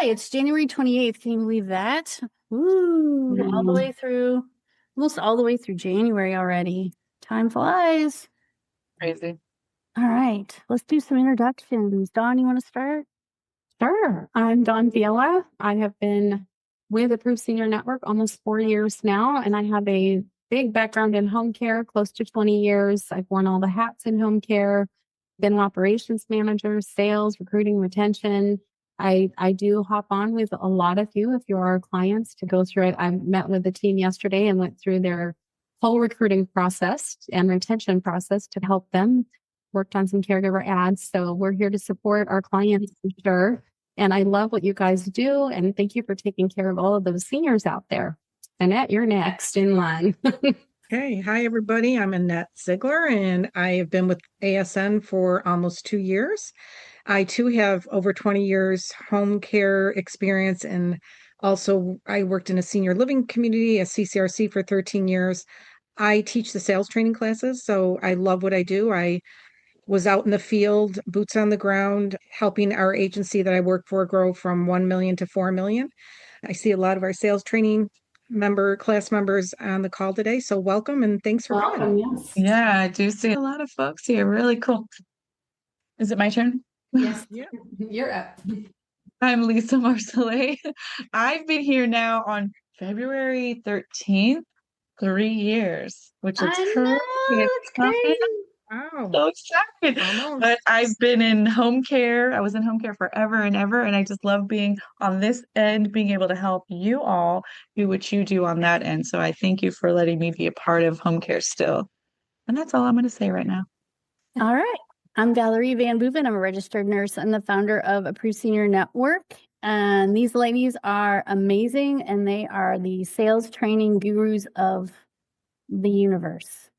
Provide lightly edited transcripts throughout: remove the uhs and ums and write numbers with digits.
fly. It's January 28th. Can you believe that? Ooh, all the way through, almost all the way through January already. Time flies. Crazy. All right, let's do some introductions. Dawn, you want to start? Sure. I'm Dawn Viola. I have been with Approved Senior Network almost 4 years now, and I have a big background in home care, close to 20 years. I've worn all the hats in home care, been an operations manager, sales, recruiting, retention. I do hop on with a lot of you if you're our clients to go through it. I met with the team yesterday and went through their whole recruiting process and retention process to help them. Worked on some caregiver ads. So we're here to support our clients for sure. And I love what you guys do. And thank you for taking care of all of those seniors out there. Annette, you're next in line. Okay. Hi, everybody. I'm Annette Ziegler, and I have been with ASN for almost 2 years. I too have over 20 years home care experience, and also I worked in a senior living community, a CCRC, for 13 years. I teach the sales training classes, so I love what I do. I was out in the field, boots on the ground, helping our agency that I work for grow from 1 million to 4 million. I see a lot of our sales training class members on the call today. So welcome and thanks for coming. Yes. Yeah, I do see a lot of folks here. Really cool. Is it my turn? Yes. Yeah. You're up. I'm Lisa Marcellet. I've been here now on February 13th, 3 years, which is I crazy. know, It's coming. crazy. Wow. So excited. Almost. But I've been in home care. I was in home care forever and ever. And I just love being on this end, being able to help you all do what you do on that end. So I thank you for letting me be a part of home care still. And that's all I'm going to say right now. All right. I'm Valerie Van Boeven. I'm a registered nurse and the founder of Approved Senior Network. And these ladies are amazing, and they are the sales training gurus of the universe.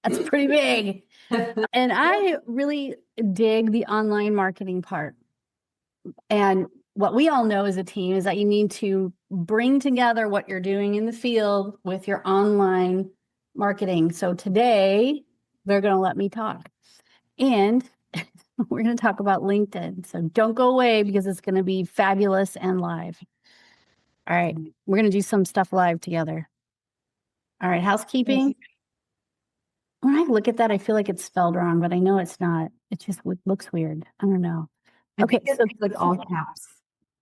That's pretty big. And I really dig the online marketing part. And what we all know as a team is that you need to bring together what you're doing in the field with your online marketing. So today, they're going to let me talk. And we're going to talk about LinkedIn. So don't go away because it's going to be fabulous and live. All right. We're going to do some stuff live together. All right. Housekeeping. When I look at that, I feel like it's spelled wrong, but I know it's not. It just looks weird. I don't know. Okay. So it's like all caps.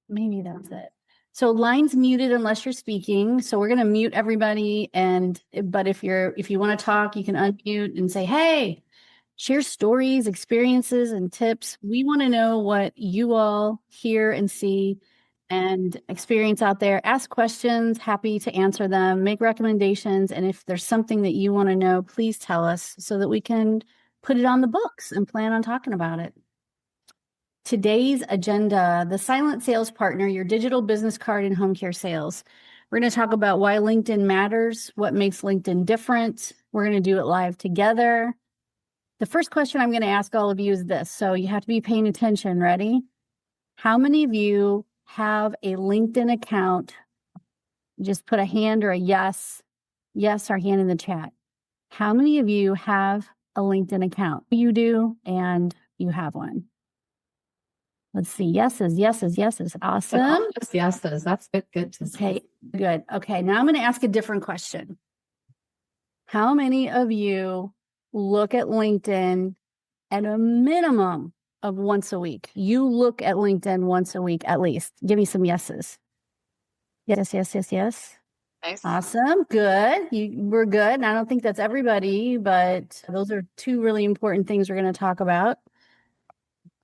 Maybe that's it. So lines muted unless you're speaking. So we're going to mute everybody. But if you want to talk, you can unmute and say, hey, share stories, experiences, and tips. We want to know what you all hear and see and experience out there. Ask questions, happy to answer them, make recommendations. And if there's something that you want to know, please tell us so that we can put it on the books and plan on talking about it. Today's agenda, the silent sales partner, your digital business card in home care sales. We're going to talk about why LinkedIn matters, what makes LinkedIn different. We're going to do it live together. The first question I'm going to ask all of you is this. So you have to be paying attention. Ready? How many of you have a LinkedIn account? Just put a hand or a yes or hand in the chat. How many of you have a LinkedIn account? You do, and you have one. Let's see. Yeses. Awesome. Yeses. That's good to see. Okay, good. Okay, now I'm going to ask a different question. How many of you look at LinkedIn at a minimum of once a week? You look at LinkedIn once a week at least. Give me some yeses. Yes. Nice. Awesome. Good. We're good. And I don't think that's everybody, but those are two really important things we're going to talk about.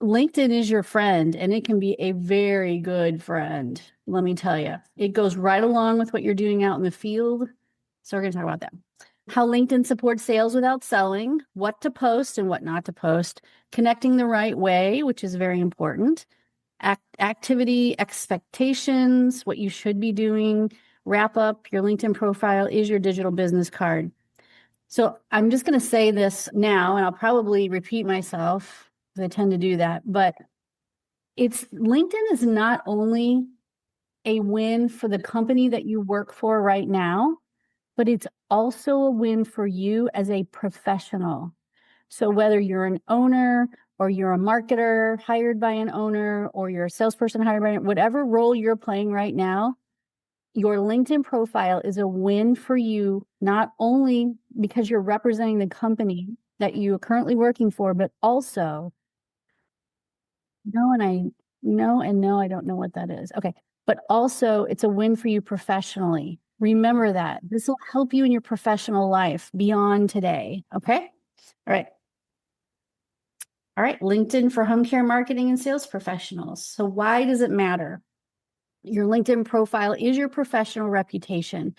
LinkedIn is your friend, and it can be a very good friend. Let me tell you, it goes right along with what you're doing out in the field. So we're going to talk about that. How LinkedIn supports sales without selling, what to post and what not to post, connecting the right way, which is very important, activity expectations, what you should be doing, wrap up. Your LinkedIn profile is your digital business card. So I'm just going to say this now, and I'll probably repeat myself because I tend to do that, but LinkedIn is not only a win for the company that you work for right now, but it's also a win for you as a professional. So whether you're an owner or you're a marketer hired by an owner, or you're a salesperson hired by whatever role you're playing right now, your LinkedIn profile is a win for you, not only because you're representing the company that you are currently working for, but also, I don't know what that is. Okay. But also it's a win for you professionally. Remember that. This will help you in your professional life beyond today. Okay. All right. All right. LinkedIn for home care marketing and sales professionals. So why does it matter? Your LinkedIn profile is your professional reputation.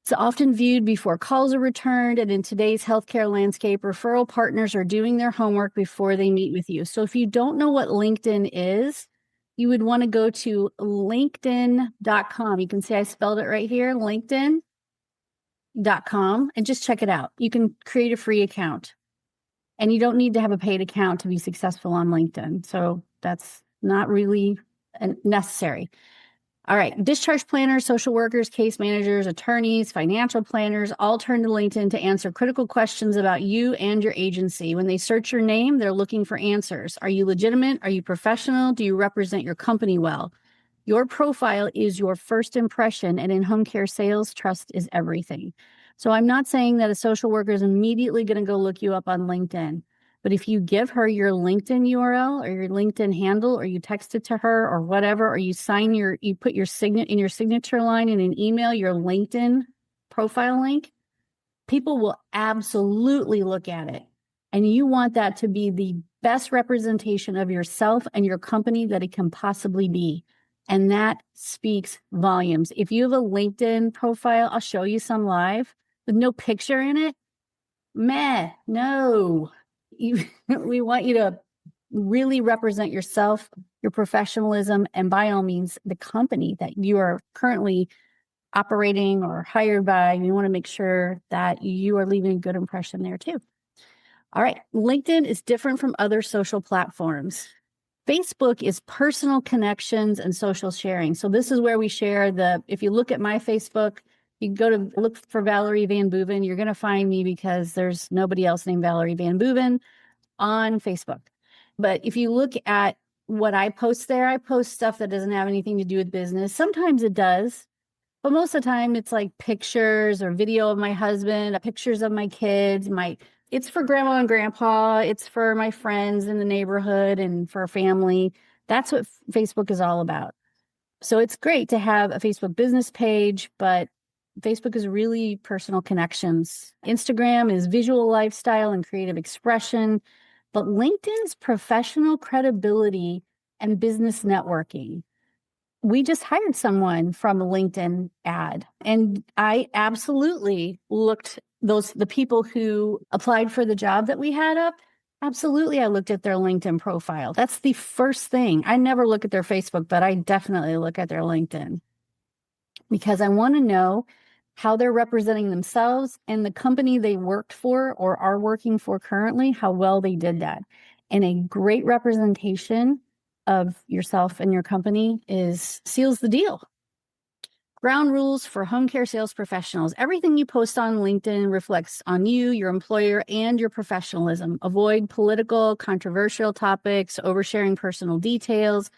It's often viewed before calls are returned, and in today's healthcare landscape, referral partners are doing their homework before they meet with you. So if you don't know what LinkedIn is, you would want to go to linkedin.com. You can see I spelled it right here, linkedin.com, and just check it out. You can create a free account, and you don't need to have a paid account to be successful on LinkedIn. So that's not really necessary. All right. Discharge planners, social workers, case managers, attorneys, financial planners all turn to LinkedIn to answer critical questions about you and your agency. When they search your name, they're looking for answers. Are you legitimate? Are you professional? Do you represent your company well? Your profile is your first impression, and in home care sales, trust is everything. So I'm not saying that a social worker is immediately going to go look you up on LinkedIn. But if you give her your LinkedIn URL or your LinkedIn handle, or you text it to her or whatever, or you put your in your signature line in an email, your LinkedIn profile link, people will absolutely look at it. And you want that to be the best representation of yourself and your company that it can possibly be. And that speaks volumes. If you have a LinkedIn profile, I'll show you some live with no picture in it. No. We want you to really represent yourself, your professionalism, and by all means, the company that you are currently operating or hired by. You want to make sure that you are leaving a good impression there too. All right. LinkedIn is different from other social platforms. Facebook is personal connections and social sharing. So this is where we share if you look at my Facebook, you can go to look for Valerie Van Boeven. You're going to find me because there's nobody else named Valerie Van Boeven on Facebook. But if you look at what I post there, I post stuff that doesn't have anything to do with business. Sometimes it does, but most of the time it's like pictures or video of my husband, pictures of my kids. It's for grandma and grandpa. It's for my friends in the neighborhood and for family. That's what Facebook is all about. So it's great to have a Facebook business page, but Facebook is really personal connections. Instagram is visual lifestyle and creative expression, but LinkedIn's professional credibility and business networking. We just hired someone from a LinkedIn ad, and I absolutely looked the people who applied for the job that we had up. Absolutely. I looked at their LinkedIn profile. That's the first thing. I never look at their Facebook, but I definitely look at their LinkedIn because I want to know how they're representing themselves and the company they worked for or are working for currently, how well they did that. And a great representation of yourself and your company seals the deal. Ground rules for home care sales professionals. Everything you post on LinkedIn reflects on you, your employer, and your professionalism. Avoid political, controversial topics, oversharing personal details.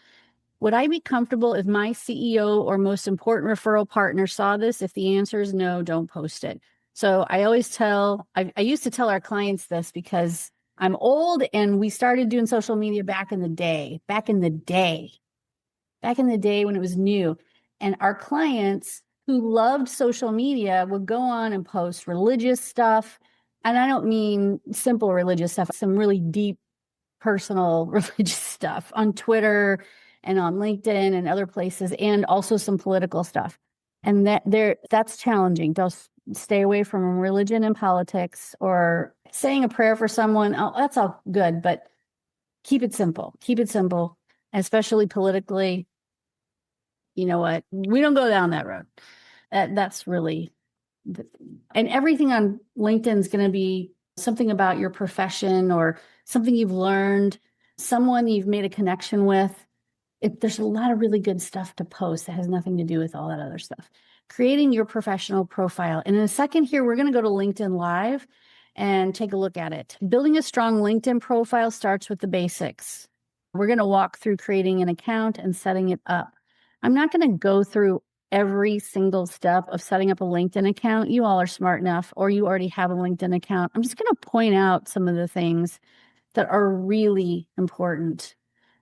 Would I be comfortable if my CEO or most important referral partner saw this? If the answer is no, don't post it. So I used to tell our clients this because I'm old and we started doing social media back in the day when it was new. And our clients who loved social media would go on and post religious stuff. And I don't mean simple religious stuff, some really deep personal religious stuff on Twitter and on LinkedIn and other places, and also some political stuff. And that's challenging. Don't stay away from religion and politics or saying a prayer for someone. Oh, that's all good, but keep it simple. Keep it simple, especially politically. You know what? We don't go down that road. That's really, and everything on LinkedIn is going to be something about your profession or something you've learned, someone you've made a connection with. There's a lot of really good stuff to post that has nothing to do with all that other stuff. Creating your professional profile. And in a second here, we're going to go to LinkedIn Live and take a look at it. Building a strong LinkedIn profile starts with the basics. We're going to walk through creating an account and setting it up. I'm not going to go through every single step of setting up a LinkedIn account. You all are smart enough, or you already have a LinkedIn account. I'm just going to point out some of the things that are really important.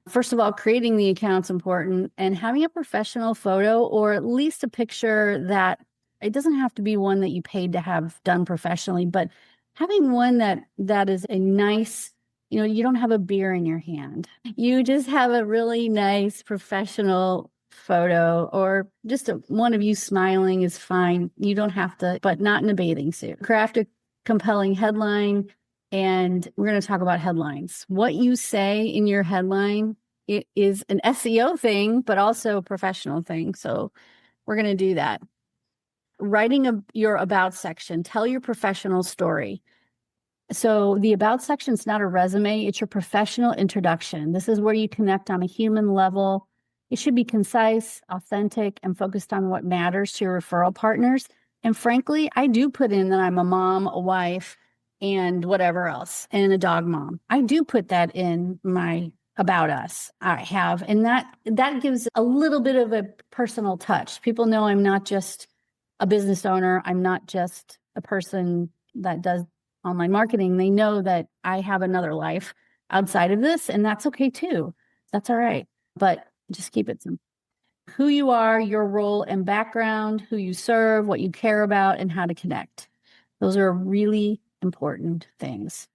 First of all, creating the account's important, and having a professional photo, or at least a picture that it doesn't have to be one that you paid to have done professionally, but having one that is a nice, you don't have a beer in your hand. You just have a really nice professional photo, or just one of you smiling is fine. You don't have to, but not in a bathing suit. Craft a compelling headline. And we're going to talk about headlines. What you say in your headline, it is an SEO thing, but also a professional thing. So we're going to do that. Writing your about section, tell your professional story. So the about section is not a resume, it's your professional introduction. This is where you connect on a human level. It should be concise, authentic, and focused on what matters to your referral partners. And frankly, I do put in that I'm a mom, a wife, and whatever else, and a dog mom. I do put that in my about us. I have, and that gives a little bit of a personal touch. People know I'm not just a business owner. I'm not just a person that does online marketing. They know that I have another life outside of this, and that's okay too. That's all right. But just keep it simple. Who you are, your role and background, who you serve, what you care about, and how to connect. Those are really important things.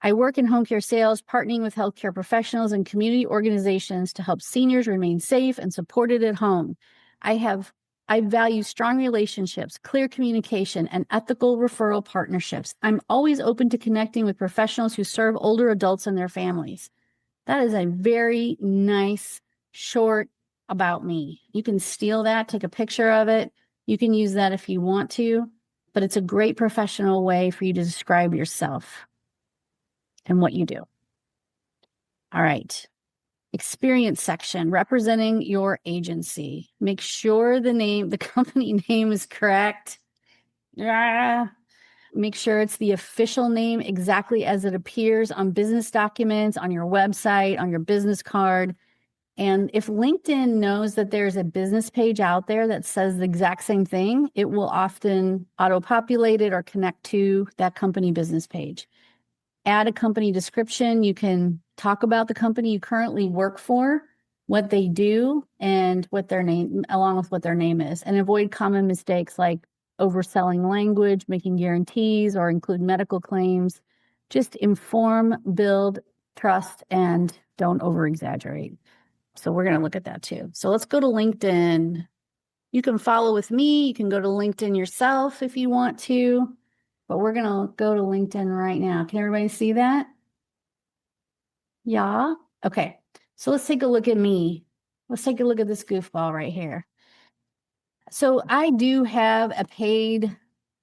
I work in home care sales, partnering with healthcare professionals and community organizations to help seniors remain safe and supported at home. I value strong relationships, clear communication, and ethical referral partnerships. I'm always open to connecting with professionals who serve older adults and their families. That is a very nice, short about me. You can steal that, take a picture of it. You can use that if you want to, but it's a great professional way for you to describe yourself and what you do. All right. Experience section, representing your agency. Make sure the company name is correct. Make sure it's the official name exactly as it appears on business documents, on your website, on your business card. And if LinkedIn knows that there's a business page out there that says the exact same thing, it will often auto-populate it or connect to that company business page. Add a company description. You can talk about the company you currently work for, what they do, and what their name, along with what their name is, and avoid common mistakes like overselling language, making guarantees, or include medical claims. Just inform, build, trust, and don't over-exaggerate. So we're going to look at that too. So let's go to LinkedIn. You can follow with me. You can go to LinkedIn yourself if you want to. But we're going to go to LinkedIn right now. Can everybody see that? Yeah? Okay. So let's take a look at me. Let's take a look at this goofball right here. So I do have a paid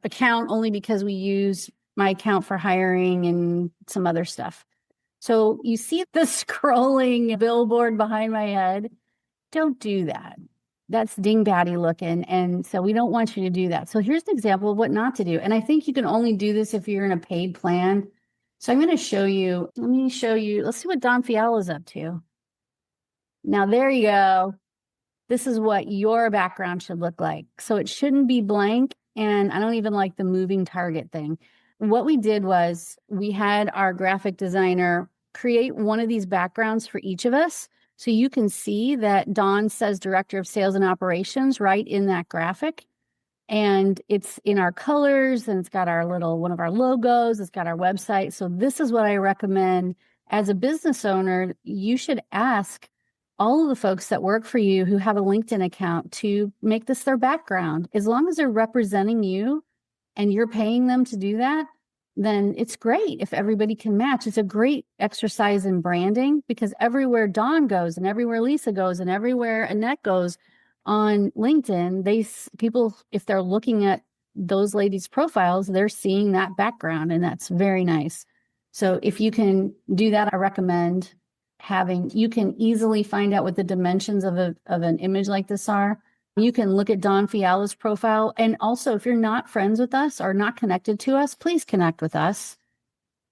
account only because we use my account for hiring and some other stuff. So you see the scrolling billboard behind my head? Don't do that. That's dingbatty looking. And so we don't want you to do that. So here's an example of what not to do. And I think you can only do this if you're in a paid plan. So I'm going to show you, let's see what Don Fiala is up to. Now, there you go. This is what your background should look like. So it shouldn't be blank. And I don't even like the moving target thing. What we did was we had our graphic designer create one of these backgrounds for each of us. So you can see that Dawn says Director of Sales and Operations right in that graphic. And it's in our colors, and it's got one of our logos. It's got our website. So this is what I recommend. As a business owner, you should ask all of the folks that work for you who have a LinkedIn account to make this their background. As long as they're representing you and you're paying them to do that, then it's great if everybody can match. It's a great exercise in branding, because everywhere Dawn goes and everywhere Lisa goes and everywhere Annette goes on LinkedIn, people, if they're looking at those ladies' profiles, they're seeing that background, and that's very nice. So if you can do that, I recommend you can easily find out what the dimensions of an image like this are. You can look at Dawn Fiala's profile. And also, if you're not friends with us or not connected to us, please connect with us.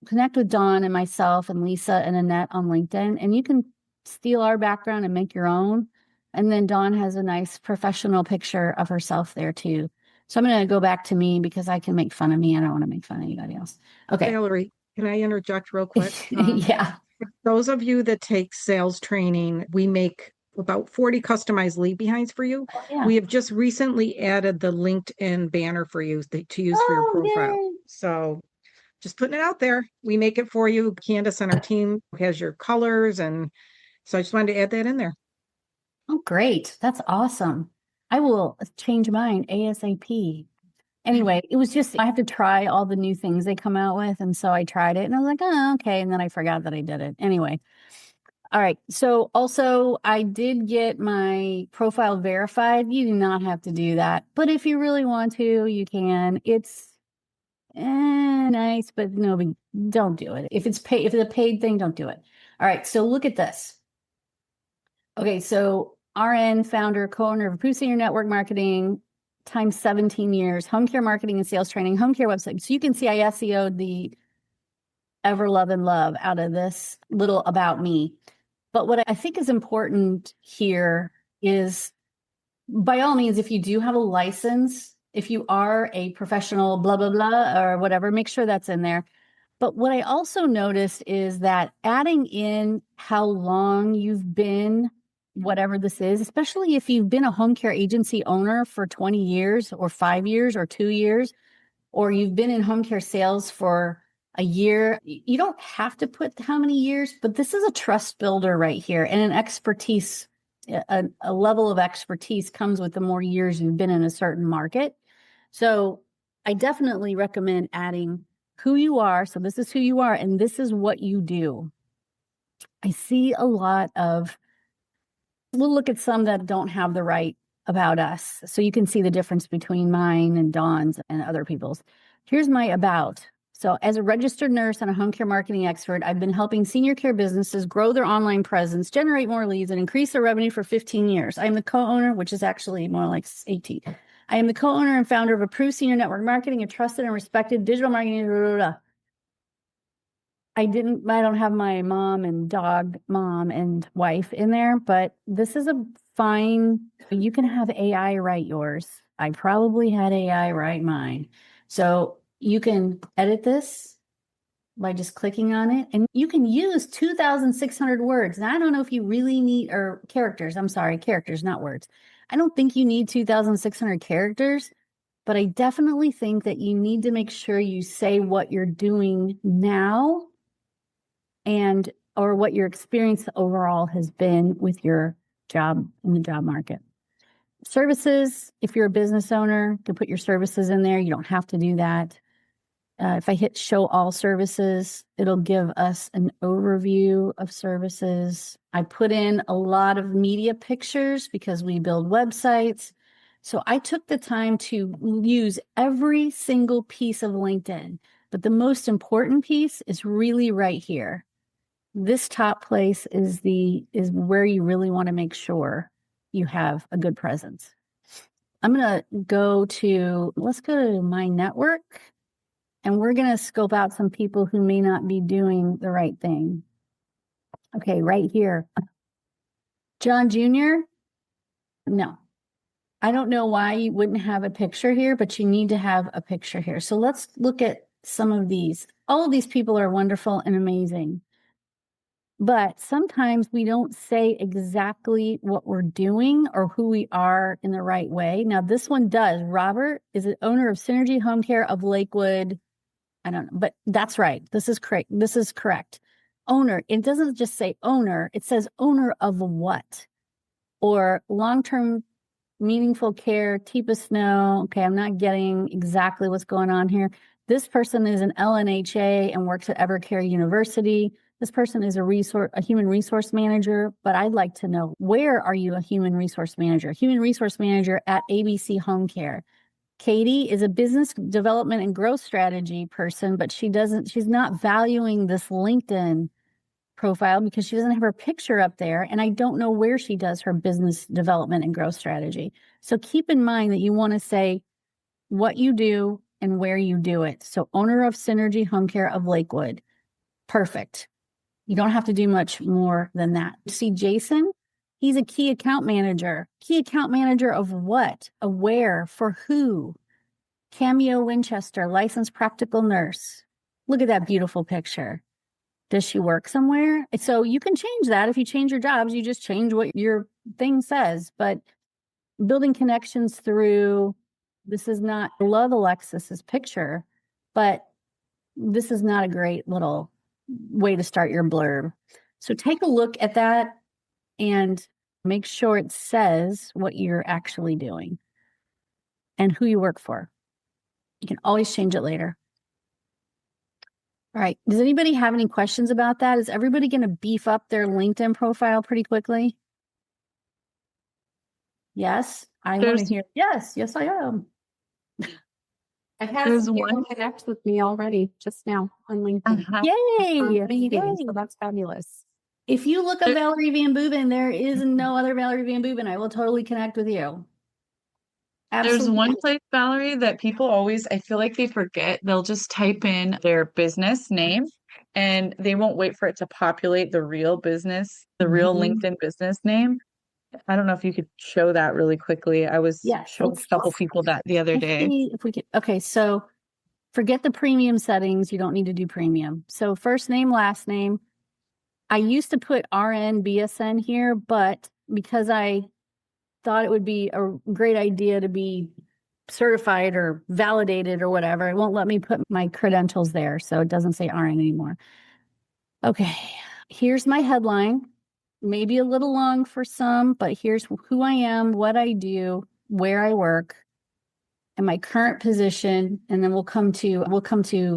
Connect with Dawn and myself and Lisa and Annette on LinkedIn, and you can steal our background and make your own. And then Dawn has a nice professional picture of herself there too. So I'm going to go back to me because I can make fun of me. I don't want to make fun of anybody else. Okay. Valerie, can I interject real quick? Yeah. For those of you that take sales training, we make about 40 customized leave behinds for you. Oh, yeah. We have just recently added the LinkedIn banner for you to use for your profile. Yay. So just putting it out there. We make it for you. Candace on our team has your colors. And so I just wanted to add that in there. Oh, great. That's awesome. I will change mine ASAP. Anyway, it was just, I have to try all the new things they come out with. And so I tried it and I was like, oh, okay. And then I forgot that I did it. Anyway. All right. So also I did get my profile verified. You do not have to do that. But if you really want to, you can. It's nice, but no, don't do it. If it's a paid thing, don't do it. All right. So look at this. Okay. So RN, founder, co-owner of Approved Senior Network Marketing, times 17 years, home care marketing and sales training, home care website. So you can see I SEO'd the ever love and love out of this little about me. But what I think is important here is, by all means, if you do have a license, if you are a professional, blah, blah, blah, or whatever, make sure that's in there. But what I also noticed is that adding in how long you've been, whatever this is, especially if you've been a home care agency owner for 20 years or 5 years or 2 years, or you've been in home care sales for a year, you don't have to put how many years, but this is a trust builder right here, and an expertise, a level of expertise comes with the more years you've been in a certain market. So I definitely recommend adding who you are. So this is who you are, and this is what you do. I see a lot of, we'll look at some that don't have the right about us. So you can see the difference between mine and Dawn's and other people's. Here's my about. So as a registered nurse and a home care marketing expert, I've been helping senior care businesses grow their online presence, generate more leads, and increase their revenue for 15 years. I am the co-owner, which is actually more like 18. I am the co-owner and founder of Approved Senior Network Marketing, a trusted and respected digital marketing. Blah, blah, blah. I don't have my mom and wife in there, but this is a fine, you can have AI write yours. I probably had AI write mine. So you can edit this by just clicking on it, and you can use 2,600 words. And I don't know if you really need, or characters, I'm sorry, characters, not words. I don't think you need 2,600 characters, but I definitely think that you need to make sure you say what you're doing now or what your experience overall has been with your job in the job market. Services, if you're a business owner, you can put your services in there. You don't have to do that. If I hit show all services, it'll give us an overview of services. I put in a lot of media pictures because we build websites. So I took the time to use every single piece of LinkedIn. But the most important piece is really right here. This top place is where you really want to make sure you have a good presence. I'm going to let's go to my network, and we're going to scope out some people who may not be doing the right thing. Okay, right here. John Jr. No, I don't know why you wouldn't have a picture here, but you need to have a picture here. So let's look at some of these. All of these people are wonderful and amazing. But sometimes we don't say exactly what we're doing or who we are in the right way. Now, this one does. Robert is the owner of Synergy Home Care of Lakewood. I don't know, but that's right. This is correct. This is correct. Owner. It doesn't just say owner. It says owner of what? Or long-term meaningful care, TIPA Snow. Okay, I'm not getting exactly what's going on here. This person is an LNHA and works at Evercare University. This person is a human resource manager, but I'd like to know, where are you a human resource manager? Human resource manager at ABC Home Care. Katie is a business development and growth strategy person, but she's not valuing this LinkedIn profile because she doesn't have her picture up there. And I don't know where she does her business development and growth strategy. So keep in mind that you want to say what you do and where you do it. So owner of Synergy Home Care of Lakewood. Perfect. You don't have to do much more than that. See, Jason, he's a key account manager. Key account manager of what? Of where? For who? Cameo Winchester, licensed practical nurse. Look at that beautiful picture. Does she work somewhere? So you can change that. If you change your jobs, you just change what your thing says. But building connections through, this is not, I love Alexis's picture, but this is not a great little way to start your blurb. So take a look at that and make sure it says what you're actually doing and who you work for. You can always change it later. All right. Does anybody have any questions about that? Is everybody going to beef up their LinkedIn profile pretty quickly? Yes, I want to hear. Yes, I am. I've had some people connect with me already just now on LinkedIn. Yay! Meetings, so that's fabulous. If you look up Valerie Van Booven, there is no other Valerie Van Booven. I will totally connect with you. Absolutely. There's one place, Valerie, that people always, I feel like they forget. They'll just type in their business name and they won't wait for it to populate the real business, the real LinkedIn business name. I don't know if you could show that really quickly. I was showing a couple people that the other day. If we could, okay, so forget the premium settings. You don't need to do premium. So first name, last name. I used to put RN, BSN here, but because I thought it would be a great idea to be certified or validated or whatever, it won't let me put my credentials there. So it doesn't say RN anymore. Okay, here's my headline. Maybe a little long for some, but here's who I am, what I do, where I work, and my current position. And then we'll come to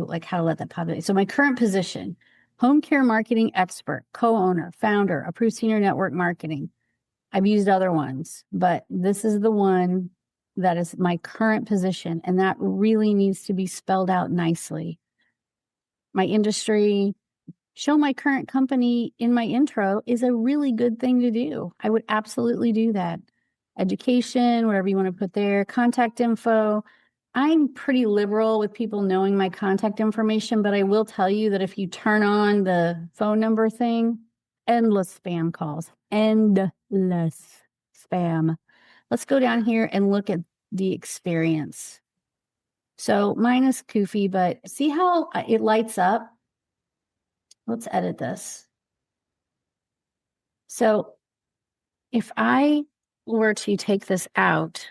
like how to let that populate. So my current position, home care marketing expert, co-owner, founder, approved senior network marketing. I've used other ones, but this is the one that is my current position. And that really needs to be spelled out nicely. My industry, show my current company in my intro is a really good thing to do. I would absolutely do that. Education, whatever you want to put there, contact info. I'm pretty liberal with people knowing my contact information, but I will tell you that if you turn on the phone number thing, endless spam calls, endless spam. Let's go down here and look at the experience. So mine is goofy, but see how it lights up? Let's edit this. So if I were to take this out,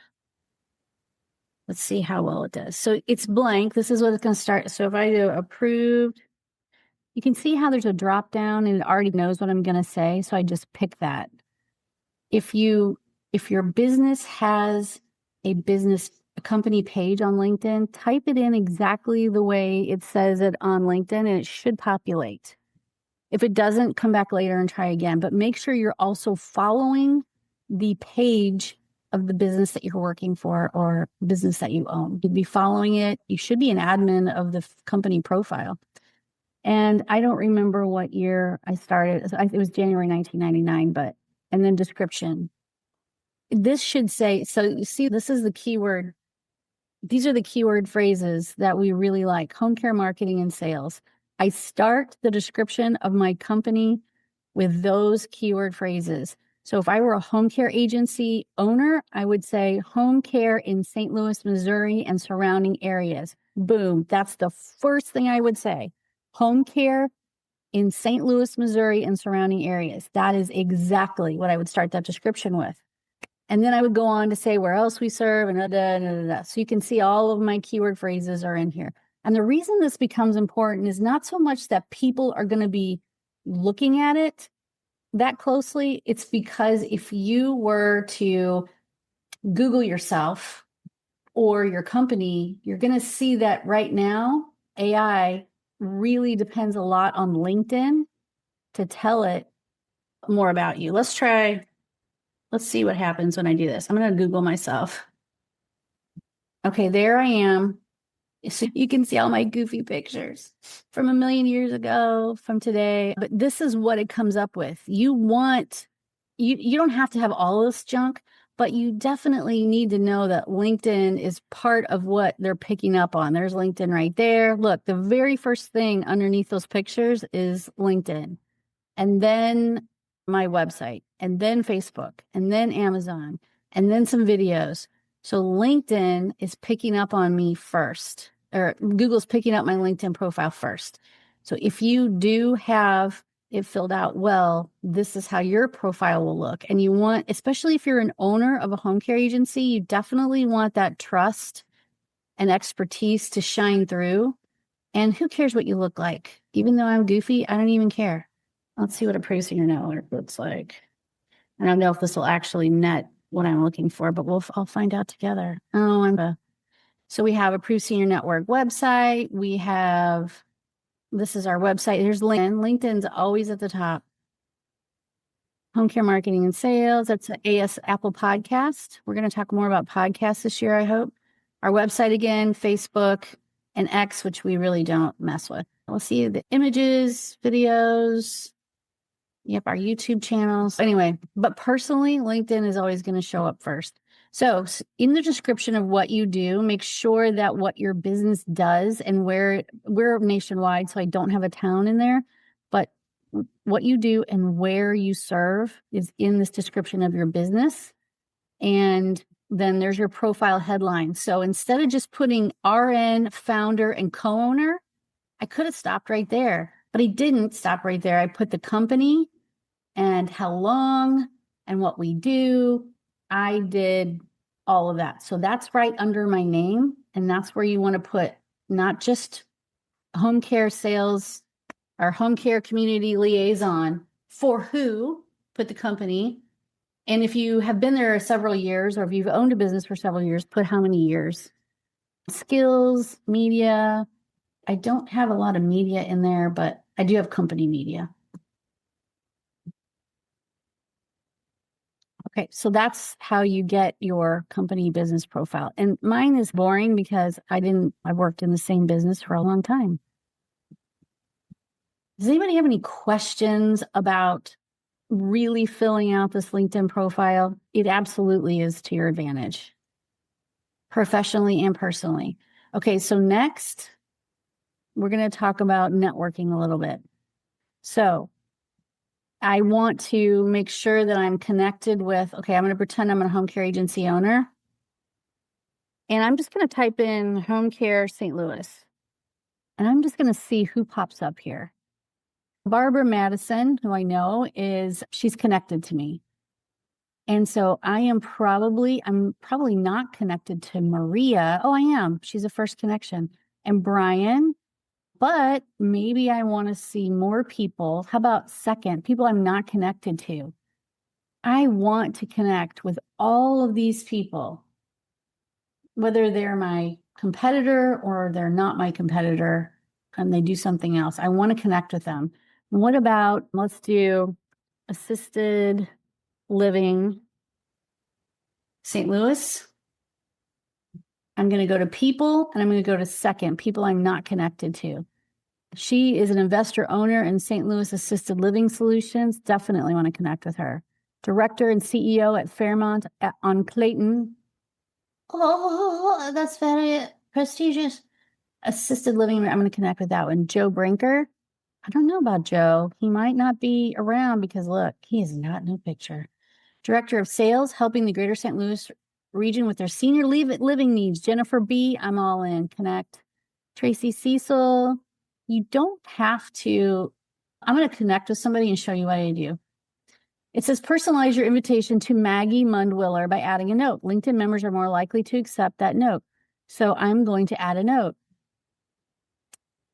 let's see how well it does. So it's blank. This is what it's going to start. So if I do approved, you can see how there's a drop down and it already knows what I'm going to say. So I just pick that. If your business has a company page on LinkedIn, type it in exactly the way it says it on LinkedIn and it should populate. If it doesn't, come back later and try again. But make sure you're also following the page of the business that you're working for or business that you own. You'd be following it. You should be an admin of the company profile. And I don't remember what year I started. It was January 1999, and then description. This should say, so you see, this is the keyword. These are the keyword phrases that we really like. Home care marketing and sales. I start the description of my company with those keyword phrases. So if I were a home care agency owner, I would say home care in St. Louis, Missouri and surrounding areas. Boom. That's the first thing I would say. Home care in St. Louis, Missouri and surrounding areas. That is exactly what I would start that description with. And then I would go on to say where else we serve and da. So you can see all of my keyword phrases are in here. And the reason this becomes important is not so much that people are going to be looking at it that closely. It's because if you were to Google yourself or your company, you're going to see that right now, AI really depends a lot on LinkedIn to tell it more about you. Let's see what happens when I do this. I'm going to Google myself. Okay, there I am. So you can see all my goofy pictures from a million years ago, from today. But this is what it comes up with. You don't have to have all this junk, but you definitely need to know that LinkedIn is part of what they're picking up on. There's LinkedIn right there. Look, the very first thing underneath those pictures is LinkedIn, and then my website, and then Facebook, and then Amazon, and then some videos. So LinkedIn is picking up on me first, or Google's picking up my LinkedIn profile first. So if you do have it filled out well, this is how your profile will look. And you want, especially if you're an owner of a home care agency, you definitely want that trust and expertise to shine through. And who cares what you look like? Even though I'm goofy, I don't even care. Let's see what a producing your network looks like. I don't know if this will actually net what I'm looking for, but I'll find out together. So we have a Approved Senior Network website. This is our website. Here's LinkedIn. LinkedIn's always at the top. Home care marketing and sales. That's an Apple podcast. We're going to talk more about podcasts this year, I hope. Our website again, Facebook and X, which we really don't mess with. We'll see the images, videos. Yep, our YouTube channels. Anyway, but personally, LinkedIn is always going to show up first. So in the description of what you do, make sure that what your business does, and we're nationwide, so I don't have a town in there, but what you do and where you serve is in this description of your business. And then there's your profile headline. So instead of just putting RN, founder, and co-owner, I could have stopped right there, but I didn't stop right there. I put the company and how long and what we do. I did all of that. So that's right under my name. And that's where you want to put not just home care sales or home care community liaison, for who, put the company. And if you have been there several years, or if you've owned a business for several years, put how many years. Skills, media. I don't have a lot of media in there, but I do have company media. Okay, so that's how you get your company business profile. And mine is boring because I worked in the same business for a long time. Does anybody have any questions about really filling out this LinkedIn profile? It absolutely is to your advantage, professionally and personally. Okay, so next, we're going to talk about networking a little bit. So I want to make sure that I'm connected with, okay, I'm going to pretend I'm a home care agency owner. And I'm just going to type in home care St. Louis. And I'm just going to see who pops up here. Barbara Madison, who I know, she's connected to me. And so I'm probably not connected to Maria. Oh, I am. She's a first connection. And Brian. But maybe I want to see more people. How about second? People I'm not connected to. I want to connect with all of these people, whether they're my competitor or they're not my competitor and they do something else. I want to connect with them. What about, let's do assisted living St. Louis. I'm going to go to people, and I'm going to go to second, people I'm not connected to. She is an investor owner in St. Louis Assisted Living Solutions. Definitely want to connect with her. Director and CEO at Fairmont on Clayton. Oh, that's very prestigious. Assisted living, I'm going to connect with that one. Joe Brinker. I don't know about Joe. He might not be around because look, he is not no picture. Director of Sales, helping the greater St. Louis region with their senior living needs. Jennifer B., I'm all in. Connect. Tracy Cecil. You don't have to. I'm going to connect with somebody and show you what I do. It says personalize your invitation to Maggie Mundwiller by adding a note. LinkedIn members are more likely to accept that note. So I'm going to add a note.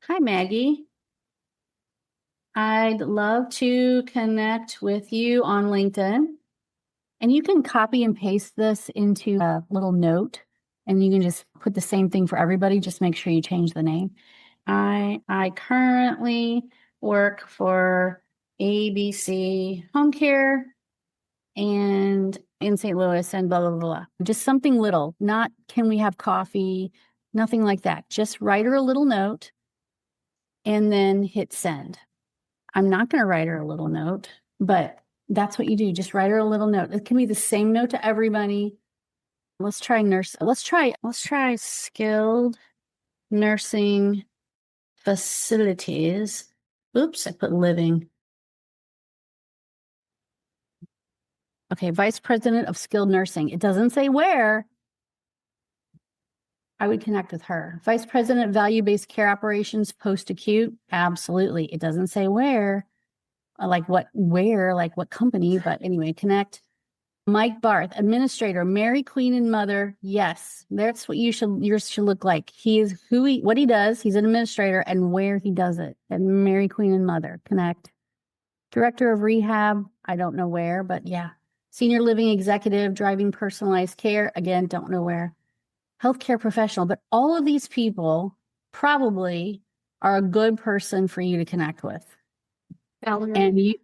Hi, Maggie. I'd love to connect with you on LinkedIn. And you can copy and paste this into a little note, and you can just put the same thing for everybody. Just make sure you change the name. I currently work for ABC Home Care and in St. Louis and blah, blah, blah, blah. Just something little, not can we have coffee? Nothing like that. Just write her a little note and then hit send. I'm not going to write her a little note, but that's what you do. Just write her a little note. It can be the same note to everybody. Let's try nurse. Let's try skilled nursing facilities. Oops, I put living. Okay, vice president of skilled nursing. It doesn't say where. I would connect with her. Vice president, value-based care operations, post-acute. Absolutely. It doesn't say where, like what company, but anyway, connect. Mike Barth, administrator, Mary, Queen, and Mother. Yes, that's what yours should look like. He is what he does. He's an administrator and where he does it. And Mary, Queen, and Mother. Connect. Director of rehab. I don't know where, but yeah. Senior living executive, driving personalized care. Again, don't know where. Healthcare professional. But all of these people probably are a good person for you to connect with. Valerie, And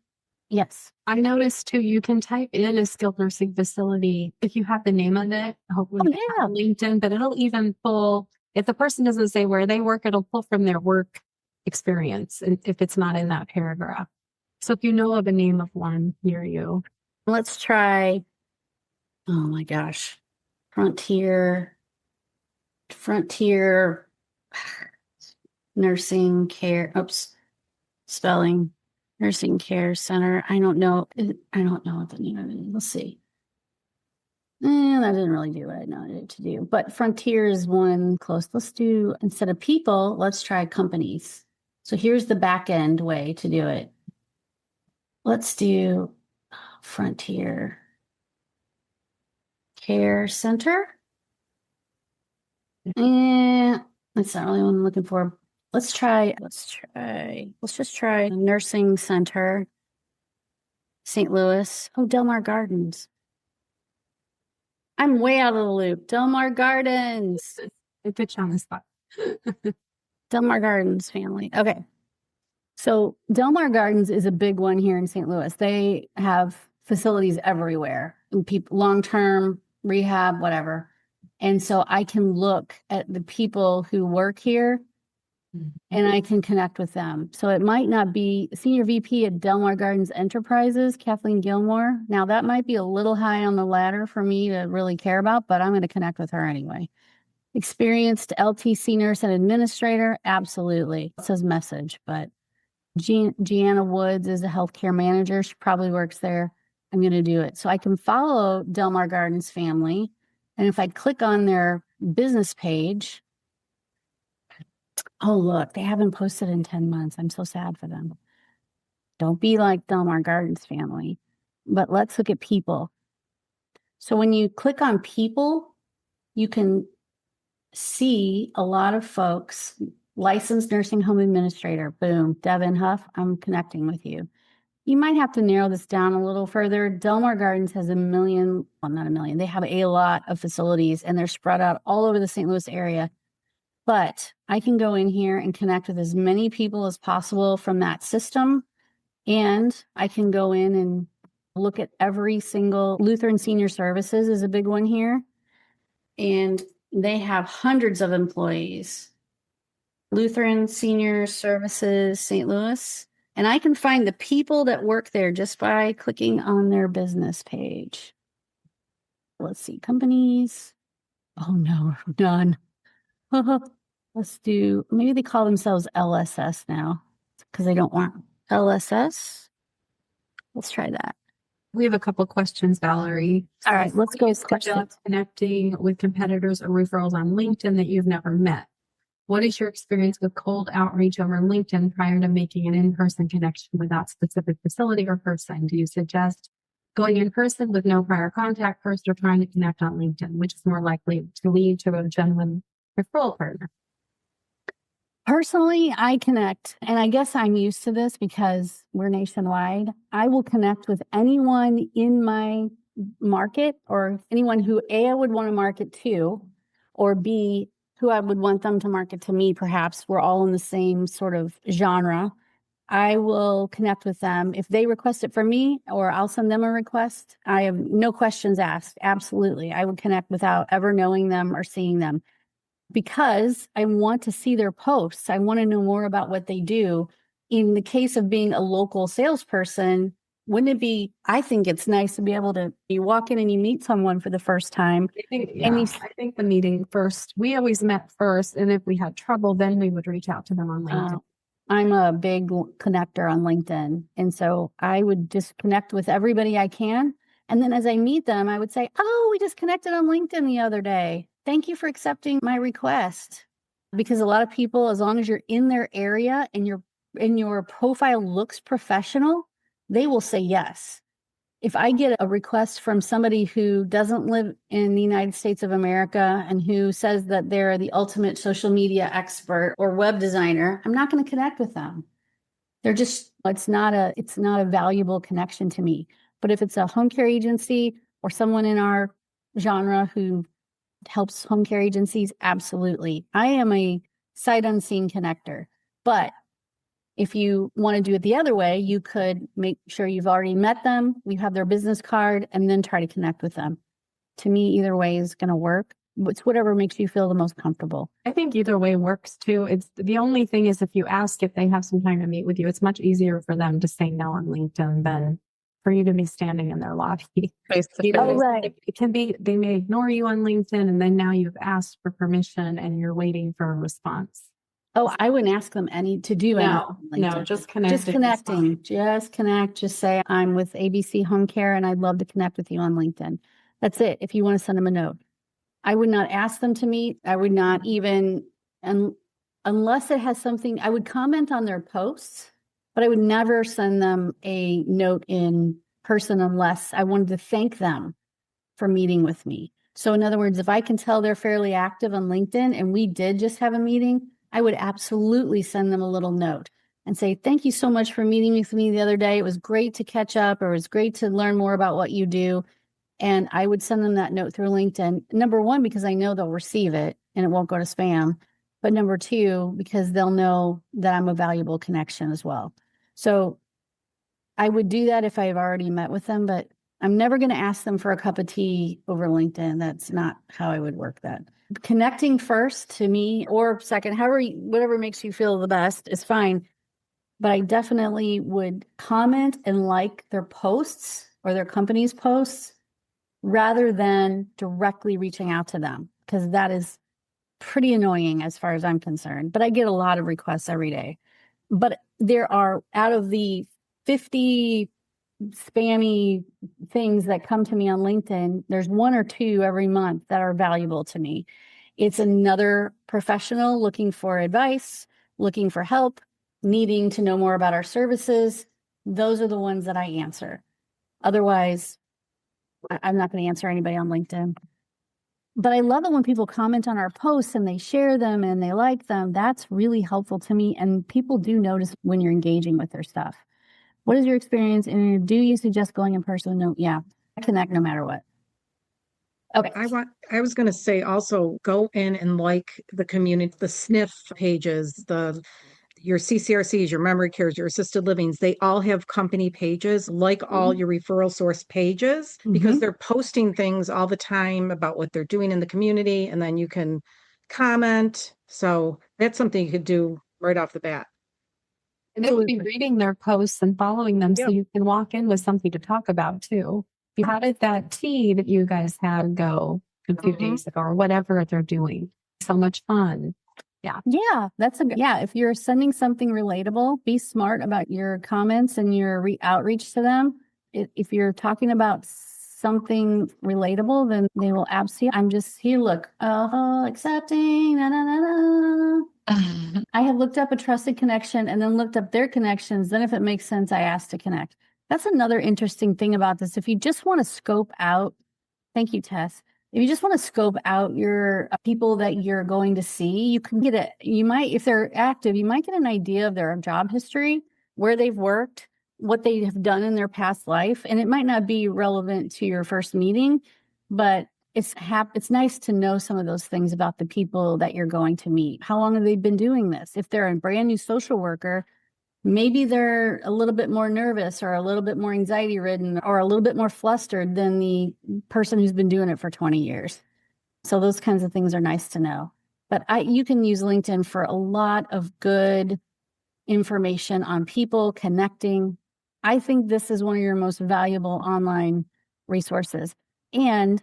yes. I noticed too, you can type in a skilled nursing facility if you have the name of it, hopefully on LinkedIn, but it'll even pull, if the person doesn't say where they work, it'll pull from their work experience if it's not in that paragraph. So if you know of a name of one near you. Let's try, oh my gosh, Frontier Nursing Care, spelling, Nursing Care Center. I don't know what the name of it is. Let's see. That didn't really do what I wanted it to do. But Frontier is one close. Let's do, instead of people, let's try companies. So here's the back end way to do it. Let's do Frontier Care Center. And that's not really what I'm looking for. Let's just try Nursing Center, St. Louis. Oh, Del Mar Gardens. I'm way out of the loop. Del Mar Gardens. I put you on the spot. Del Mar Gardens family. Okay. So Del Mar Gardens is a big one here in St. Louis. They have facilities everywhere, people, long-term rehab, whatever. And so I can look at the people who work here and I can connect with them. So it might not be Senior VP at Del Mar Gardens Enterprises, Kathleen Gilmore. Now that might be a little high on the ladder for me to really care about, but I'm going to connect with her anyway. Experienced LTC nurse and administrator. Absolutely. It says message, but Gianna Woods is a healthcare manager. She probably works there. I'm going to do it. So I can follow Del Mar Gardens family. And if I click on their business page, oh, look, they haven't posted in 10 months. I'm so sad for them. Don't be like Del Mar Gardens family. But let's look at people. So when you click on people, you can see a lot of folks. Licensed nursing home administrator, boom, Devin Huff, I'm connecting with you. You might have to narrow this down a little further. Del Mar Gardens has not a million. They have a lot of facilities and they're spread out all over the St. Louis area. But I can go in here and connect with as many people as possible from that system. And I can go in and look at every single Lutheran Senior Services is a big one here. And they have hundreds of employees. Lutheran Senior Services, St. Louis. And I can find the people that work there just by clicking on their business page. Let's see, companies. Oh no, done. Let's do, maybe they call themselves LSS now because they don't want LSS. Let's try that. We have a couple questions, Valerie. All right, let's go with questions. Connecting with competitors or referrals on LinkedIn that you've never met. What is your experience with cold outreach over LinkedIn prior to making an in-person connection with that specific facility or person? Do you suggest going in person with no prior contact first or trying to connect on LinkedIn, which is more likely to lead to a genuine referral partner? Personally, I connect, and I guess I'm used to this because we're nationwide. I will connect with anyone in my market or anyone who A, I would want to market to, or B, who I would want them to market to me, perhaps. We're all in the same sort of genre. I will connect with them. If they request it from me or I'll send them a request, I have no questions asked. Absolutely. I would connect without ever knowing them or seeing them. because I want to see their posts. I want to know more about what they do. In the case of being a local salesperson, wouldn't it be, I think it's nice to be able to, you walk in and you meet someone for the first time. I think the meeting first, we always met first. And if we had trouble, then we would reach out to them on LinkedIn. I'm a big connector on LinkedIn. And so I would just connect with everybody I can. And then as I meet them, I would say, oh, we just connected on LinkedIn the other day. Thank you for accepting my request. Because a lot of people, as long as you're in their area and your profile looks professional, they will say yes. If I get a request from somebody who doesn't live in the United States of America and who says that they're the ultimate social media expert or web designer, I'm not going to connect with them. They're just, it's not a valuable connection to me. But if it's a home care agency or someone in our genre who helps home care agencies, absolutely. I am a sight unseen connector. But if you want to do it the other way, you could make sure you've already met them, you have their business card, and then try to connect with them. To me, either way is going to work. It's whatever makes you feel the most comfortable. I think either way works too. It's the only thing is if you ask if they have some time to meet with you, it's much easier for them to say no on LinkedIn than for you to be standing in their lobby. Right. It can be, they may ignore you on LinkedIn and then now you've asked for permission and you're waiting for a response. Oh, I wouldn't ask them to do anything. No, just connect. Just connecting. Just connect. Just say, I'm with ABC Home Care and I'd love to connect with you on LinkedIn. That's it. If you want to send them a note. I would not ask them to meet. I would not even, unless it has something, I would comment on their posts, but I would never send them a note in person unless I wanted to thank them for meeting with me. So in other words, if I can tell they're fairly active on LinkedIn and we did just have a meeting, I would absolutely send them a little note and say, thank you so much for meeting with me the other day. It was great to catch up, or it was great to learn more about what you do. And I would send them that note through LinkedIn. Number one, because I know they'll receive it and it won't go to spam. But number two, because they'll know that I'm a valuable connection as well. So I would do that if I've already met with them, but I'm never going to ask them for a cup of tea over LinkedIn. That's not how I would work that. Connecting first to me, or second, whatever makes you feel the best is fine. But I definitely would comment and like their posts or their company's posts rather than directly reaching out to them, because that is pretty annoying as far as I'm concerned. But I get a lot of requests every day. But there are, out of the 50 spammy things that come to me on LinkedIn, there's one or two every month that are valuable to me. It's another professional looking for advice, looking for help, needing to know more about our services. Those are the ones that I answer. Otherwise, I'm not going to answer anybody on LinkedIn. But I love it when people comment on our posts and they share them and they like them. That's really helpful to me. And people do notice when you're engaging with their stuff. What is your experience? And do you suggest going in person? No, yeah. I connect no matter what. Okay. I was going to say also go in and like the community, the SNF pages, your CCRCs, your memory cares, your assisted livings, they all have company pages, like all your referral source pages, because they're posting things all the time about what they're doing in the community, and then you can comment. So that's something you could do right off the bat. And they would be reading their posts and following them so you can walk in with something to talk about too. How did that tea that you guys had go a few days ago, or whatever they're doing? So much fun. Yeah, if you're sending something relatable, be smart about your comments and your outreach to them. If you're talking about something relatable, then they will absolutely, I'm just here, look, accepting, na, na, na, na. I have looked up a trusted connection and then looked up their connections. Then if it makes sense, I ask to connect. That's another interesting thing about this. If you just want to scope out, thank you, Tess. If you just want to scope out your people that you're going to see, you can get it. You might, if they're active, you might get an idea of their job history, where they've worked, what they have done in their past life. And it might not be relevant to your first meeting, but it's nice to know some of those things about the people that you're going to meet. How long have they been doing this? If they're a brand new social worker, maybe they're a little bit more nervous or a little bit more anxiety ridden or a little bit more flustered than the person who's been doing it for 20 years. So those kinds of things are nice to know. But you can use LinkedIn for a lot of good information on people connecting. I think this is one of your most valuable online resources. And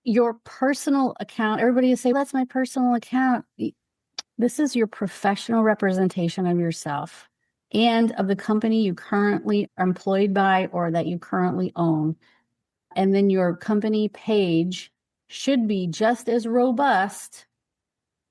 your personal account, everybody will say, that's my personal account. This is your professional representation of yourself and of the company you currently are employed by or that you currently own. And then your company page should be just as robust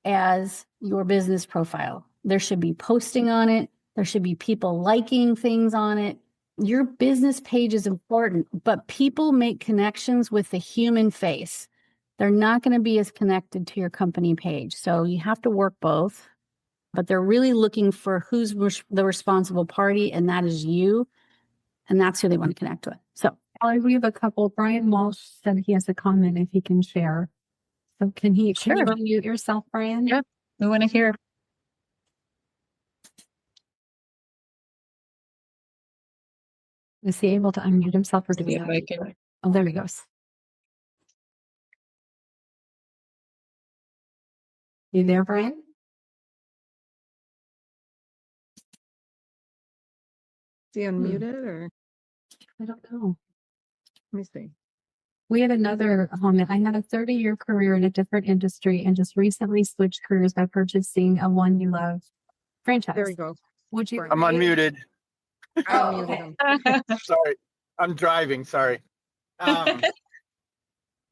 as your business profile. There should be posting on it. There should be people liking things on it. Your business page is important, but people make connections with the human face. They're not going to be as connected to your company page. So you have to work both, but they're really looking for who's the responsible party, and that is you. And that's who they want to connect with. So We have a couple. Brian Walsh said he has a comment if he can share. So can you unmute yourself, Brian? Yep. We want to hear. Is he able to unmute himself or do we Yeah, have I can. Oh, there he goes. You there, Brian? Is he unmuted or I don't know. let me see. We had another comment. I had a 30-year career in a different industry and just recently switched careers by purchasing a One You Love franchise. There we go. Would you? I'm unmuted. I unmuted him. Sorry. I'm driving. Sorry.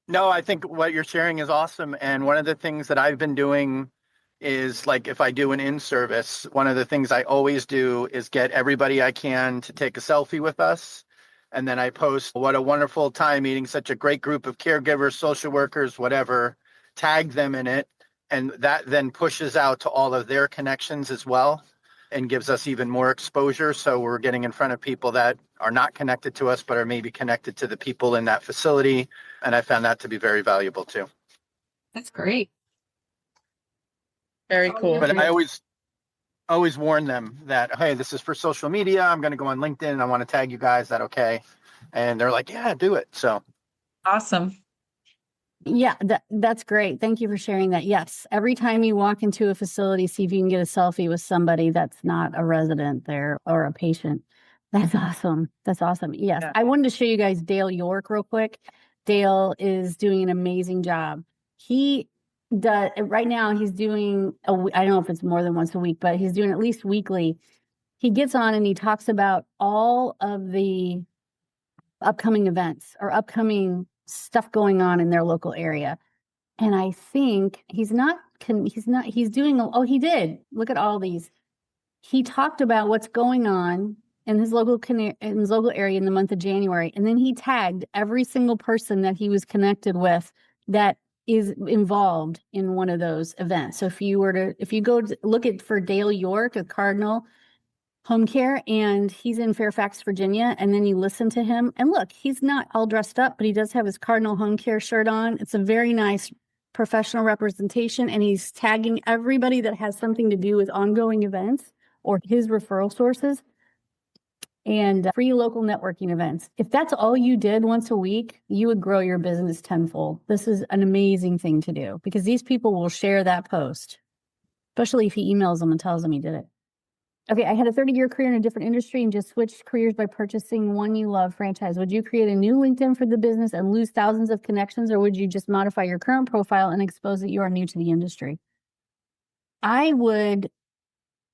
No, I think what you're sharing is awesome. And one of the things that I've been doing is, like, if I do an in-service, one of the things I always do is get everybody I can to take a selfie with us. And then I post what a wonderful time meeting such a great group of caregivers, social workers, whatever, tag them in it. And that then pushes out to all of their connections as well and gives us even more exposure. So we're getting in front of people that are not connected to us, but are maybe connected to the people in that facility. And I found that to be very valuable too. That's great. Very cool. But I always warn them that, hey, this is for social media. I'm going to go on LinkedIn and I want to tag you guys. Is that okay? And they're like, yeah, do it. So Awesome. yeah, that's great. Thank you for sharing that. Yes. Every time you walk into a facility, see if you can get a selfie with somebody that's not a resident there or a patient. That's awesome. That's awesome. Yes. Yeah. I wanted to show you guys Dale York real quick. Dale is doing an amazing job. He does right now. He's doing I don't know if it's more than once a week, but he's doing at least weekly. He gets on and he talks about all of the upcoming events or upcoming stuff going on in their local area. And I think he's doing, he did. Look at all these. He talked about what's going on in his local area in the month of January. And then he tagged every single person that he was connected with that is involved in one of those events. So if you go to look for Dale York, a Cardinal Home Care, and he's in Fairfax, Virginia, and then you listen to him, and look, he's not all dressed up, but he does have his Cardinal Home Care shirt on. It's a very nice professional representation, and he's tagging everybody that has something to do with ongoing events or his referral sources and free local networking events. If that's all you did once a week, you would grow your business tenfold. This is an amazing thing to do because these people will share that post, especially if he emails them and tells them he did it. Okay, I had a 30-year career in a different industry and just switched careers by purchasing One You Love franchise. Would you create a new LinkedIn for the business and lose thousands of connections, or would you just modify your current profile and expose that you are new to the industry? I would.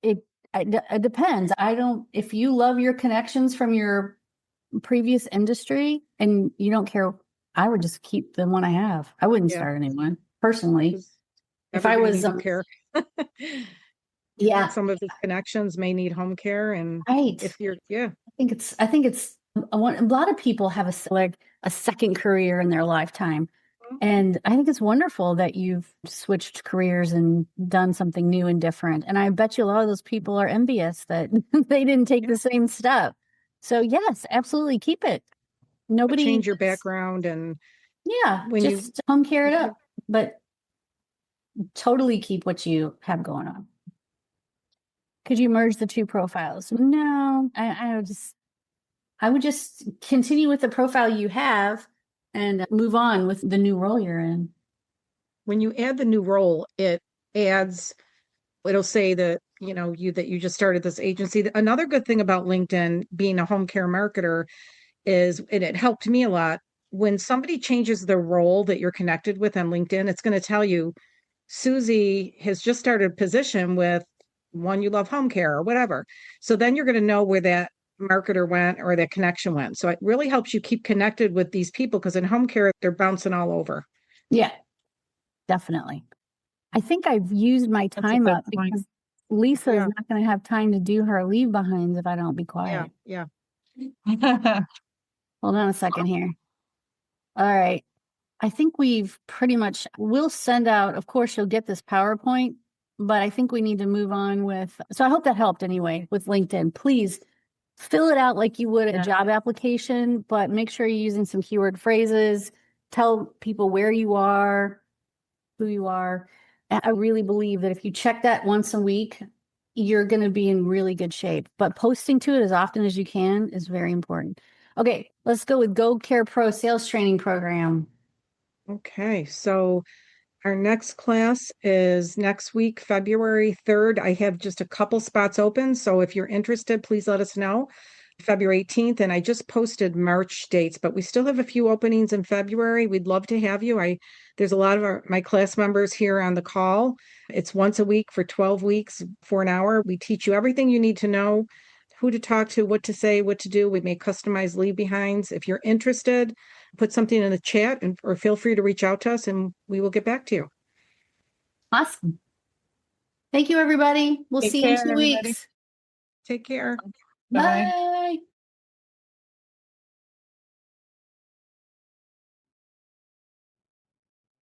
It depends. If you love your connections from your previous industry and you don't care, I would just keep the one I have. I wouldn't start anyone personally. If I was care. Yeah. Some of his connections may need home care, and right. if you're, I think it's a lot of people have a second career in their lifetime. And I think it's wonderful that you've switched careers and done something new and different. And I bet you a lot of those people are envious that they didn't take the same step. So yes, absolutely keep it. Nobody change your background and just home care it up, but totally keep what you have going on. Could you merge the two profiles? No, I would just continue with the profile you have and move on with the new role you're in. When you add the new role, it ads. It'll say that, that you just started this agency. Another good thing about LinkedIn, being a home care marketer, is, and it helped me a lot, when somebody changes their role that you're connected with on LinkedIn, it's going to tell you, Susie has just started a position with One You Love Home Care or whatever. So then you're going to know where that marketer went or that connection went. So it really helps you keep connected with these people, because in home care, they're bouncing all over. Yeah, definitely. I think I've used my That's a time good up point. because Lisa is Yeah. not going to have time to do her leave behinds if I don't be quiet. Yeah. Hold on a second here. All right. I think we'll send out, of course, you'll get this PowerPoint, but I think we need to move on with, so I hope that helped anyway with LinkedIn. Please fill it out like you would a job application, but make sure you're using some keyword phrases. Tell people where you are, who you are. And I really believe that if you check that once a week, you're going to be in really good shape. But posting to it as often as you can is very important. Okay, let's go with Go Care Pro Sales Training Program. Okay. So our next class is next week, February 3rd. I have just a couple spots open. So if you're interested, please let us know. February 18th. And I just posted March dates, but we still have a few openings in February. We'd love to have you. There's a lot of my class members here on the call. It's once a week for 12 weeks for an hour. We teach you everything you need to know, who to talk to, what to say, what to do. We make customized leave behinds. If you're interested, put something in the chat or feel free to reach out to us and we will get back to you. Awesome. Thank you, everybody. We'll Take see you in care, 2 everybody. weeks. Take care. Bye. Bye.